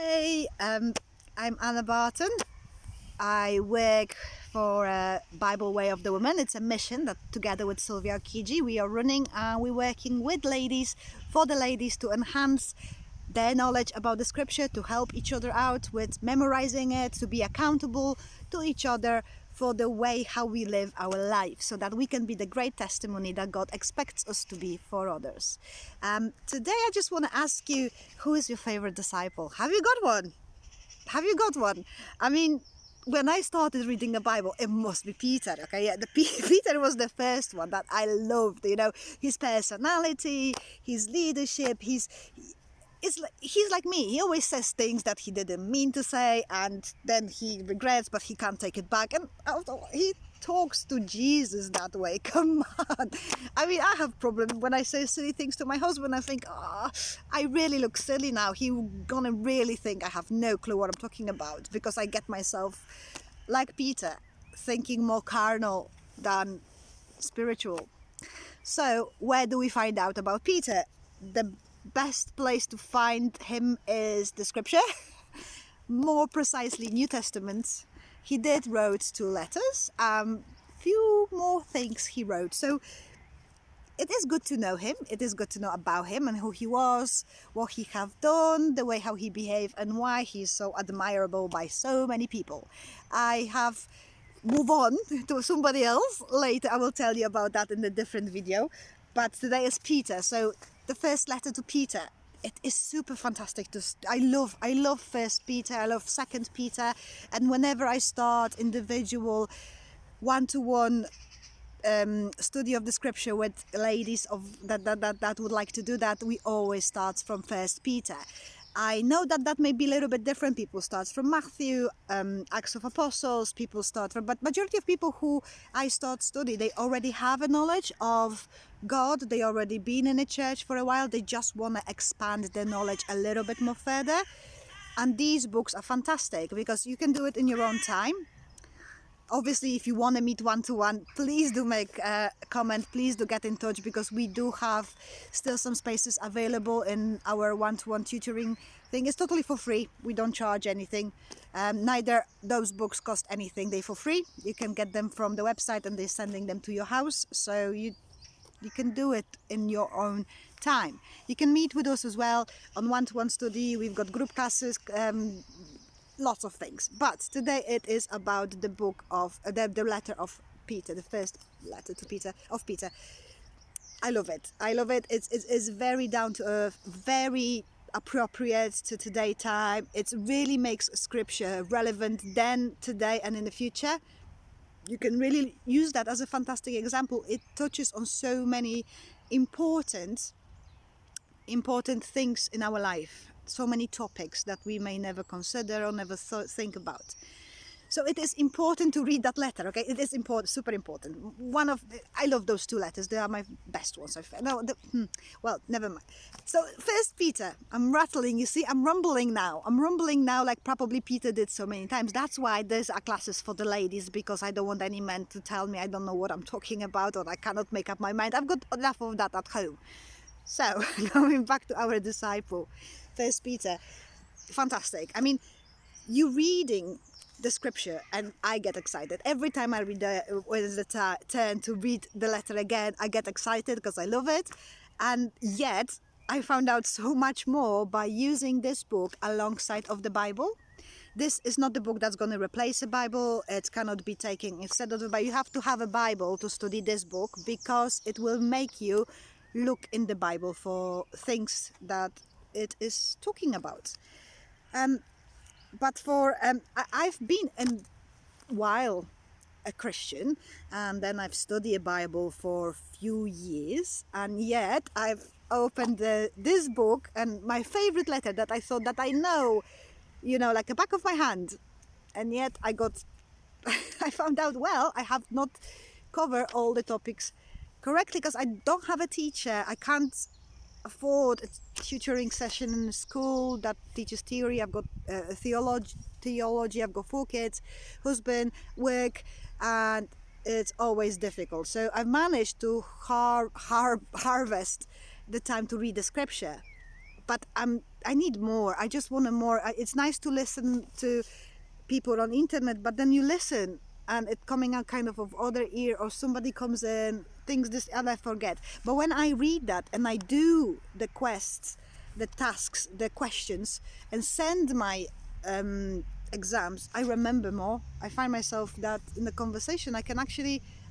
Hey, I'm Anna Barton. I work for Bible Way of the Woman. It's a mission that together with Sylvia Kiji we are running, and we're working with ladies, for the ladies, to enhance their knowledge about the scripture, to help each other out with memorizing it, to be accountable to each other for the way how we live our life, so that we can be the great testimony that God expects us to be for others. Today I just want to ask you, who is your favorite disciple? Have you got one? Have you got one? I mean, when I started reading the Bible, it must be Peter, okay? Yeah, Peter was the first one that I loved, his personality, his leadership, he's like me. He always says things that he didn't mean to say, and then he regrets, but he can't take it back. And he talks to Jesus that way. Come on. I mean, I have problems when I say silly things to my husband. I think, I really look silly now. He's gonna really think I have no clue what I'm talking about, because I get myself, like Peter, thinking more carnal than spiritual. So where do we find out about Peter? The best place to find him is the scripture, more precisely New Testament. He did wrote 2 letters, few more things he wrote. So it is good to know him. It is good to know about him and who he was, what he have done, the way how he behaved, and why he's so admirable by so many people. I have move on to somebody else later. I will tell you about that in a different video, but today is Peter. So the first letter to Peter, it is super fantastic I love First Peter, I love Second Peter, and whenever I start individual one-to-one study of the scripture with ladies that would like to do that, we always start from First Peter. I know that may be a little bit different. People start from Matthew, Acts of Apostles, people start from, but majority of people who I start study, they already have a knowledge of God, they already been in a church for a while, they just want to expand their knowledge a little bit more further. And these books are fantastic because you can do it in your own time. Obviously, if you want to meet one-to-one, please do make a comment, please do get in touch, because we do have still some spaces available in our one-to-one tutoring thing. It's totally for free. We don't charge anything. Neither those books cost anything. They're for free. You can get them from the website and they're sending them to your house. So you can do it in your own time. You can meet with us as well on one-to-one study. We've got group classes, lots of things, but today it is about the book of the letter of Peter, the first letter to Peter of Peter. I love it. It's very down to earth, very appropriate to today time. It really makes scripture relevant then, today, and in the future. You can really use that as a fantastic example. It touches on so many important things in our life, so many topics that we may never consider or never think about. So it is important to read that letter, okay? It is important, super important. I love those 2 letters. They are my best ones. Well, never mind. So First Peter, I'm rattling, you see, I'm rumbling now like probably Peter did so many times. That's why there's classes for the ladies, because I don't want any men to tell me I don't know what I'm talking about or I cannot make up my mind. I've got enough of that at home. So, going back to our disciple, First Peter, fantastic. I mean, you reading the scripture and I get excited. Every time I read when it's the turn to read the letter again, I get excited because I love it. And yet, I found out so much more by using this book alongside of the Bible. This is not the book that's going to replace the Bible. It cannot be taken instead of the Bible. You have to have a Bible to study this book, because it will make you look in the Bible for things that it is talking about. But I've been a while a Christian, and then I've studied a Bible for a few years, and yet I've opened this book and my favorite letter that I thought that I know, like the back of my hand, and yet I found out, well, I have not covered all the topics correctly because I don't have a teacher. I can't afford a tutoring session in school that teaches theory. I've got theology, I've got 4 kids, husband, work, and it's always difficult. So I've managed to harvest the time to read the scripture but I need more. I just want more. It's nice to listen to people on internet, but then you listen and it coming out kind of other ear, or somebody comes in, thinks this, and I forget. But when I read that and I do the quests, the tasks, the questions, and send my exams, I remember more. I find myself that in the conversation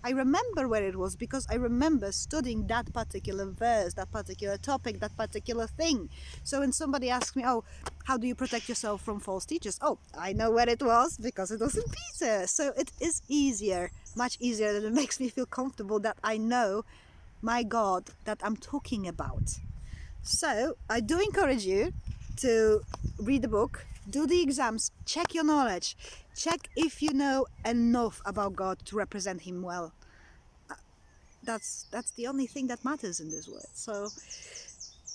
I remember where it was, because I remember studying that particular verse, that particular topic, that particular thing. So when somebody asks me, oh, how do you protect yourself from false teachers? Oh, I know where it was, because it was in Peter. So it is easier, much easier, and it makes me feel comfortable that I know my God that I'm talking about. So I do encourage you to read the book, do the exams, check your knowledge, check if you know enough about God to represent Him well. That's the only thing that matters in this world. So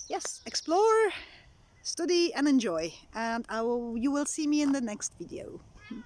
yes, explore, study and enjoy, and you will see me in the next video.